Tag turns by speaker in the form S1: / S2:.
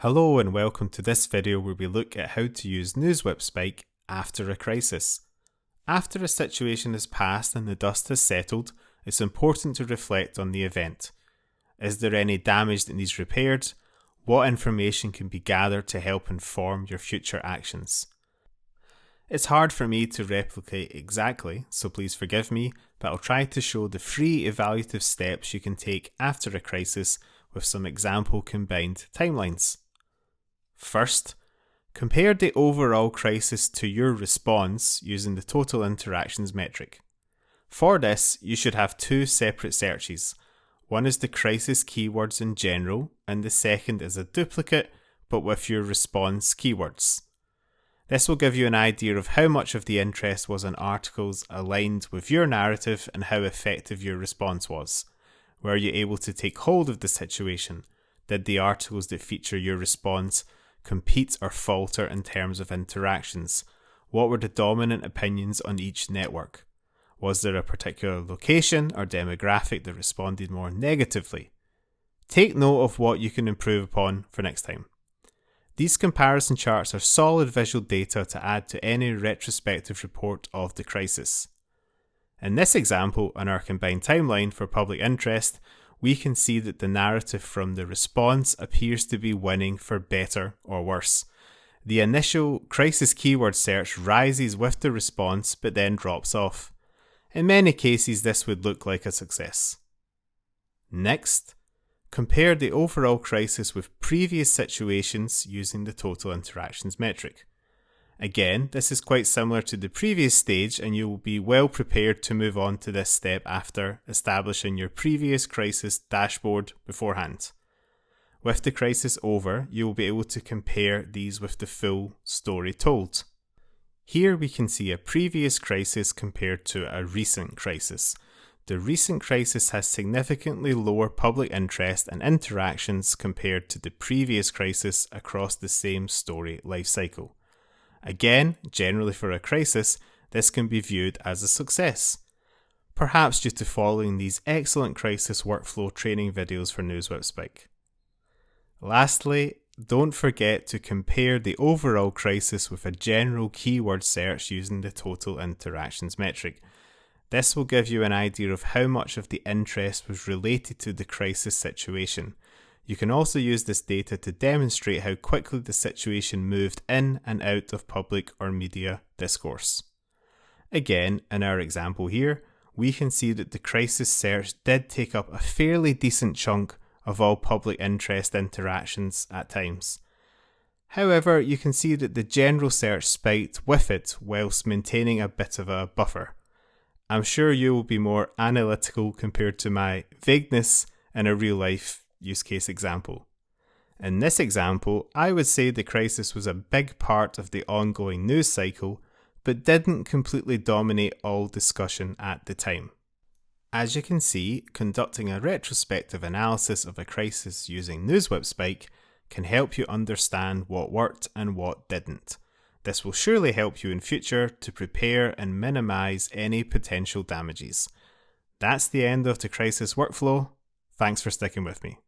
S1: Hello and welcome to this video where we look at how to use NewsWhip Spike after a crisis. After a situation has passed and the dust has settled, it's important to reflect on the event. Is there any damage that needs repaired? What information can be gathered to help inform your future actions? It's hard for me to replicate exactly, so please forgive me, but I'll try to show the free evaluative steps you can take after a crisis with some example combined timelines. First, compare the overall crisis to your response using the total interactions metric. For this, you should have two separate searches. One is the crisis keywords in general, and the second is a duplicate but with your response keywords. This will give you an idea of how much of the interest was in articles aligned with your narrative and how effective your response was. Were you able to take hold of the situation? Did the articles that feature your response compete or falter in terms of interactions? What were the dominant opinions on each network? Was there a particular location or demographic that responded more negatively? Take note of what you can improve upon for next time. These comparison charts are solid visual data to add to any retrospective report of the crisis. In this example, on our combined timeline for public interest, we can see that the narrative from the response appears to be winning for better or worse. The initial crisis keyword search rises with the response but then drops off. In many cases, this would look like a success. Next, compare the overall crisis with previous situations using the total interactions metric. Again, this is quite similar to the previous stage, and you will be well prepared to move on to this step after establishing your previous crisis dashboard beforehand. With the crisis over, you will be able to compare these with the full story told. Here we can see a previous crisis compared to a recent crisis. The recent crisis has significantly lower public interest and interactions compared to the previous crisis across the same story lifecycle. Again, generally for a crisis, this can be viewed as a success, perhaps due to following these excellent crisis workflow training videos for NewsWhip Spike. Lastly, don't forget to compare the overall crisis with a general keyword search using the total interactions metric. This will give you an idea of how much of the interest was related to the crisis situation. You can also use this data to demonstrate how quickly the situation moved in and out of public or media discourse. Again, in our example here, we can see that the crisis search did take up a fairly decent chunk of all public interest interactions at times. However, you can see that the general search spiked with it whilst maintaining a bit of a buffer. I'm sure you will be more analytical compared to my vagueness in a real life use case example. In this example, I would say the crisis was a big part of the ongoing news cycle, but didn't completely dominate all discussion at the time. As you can see, conducting a retrospective analysis of a crisis using NewsWhip Spike can help you understand what worked and what didn't. This will surely help you in future to prepare and minimize any potential damages. That's the end of the crisis workflow. Thanks for sticking with me.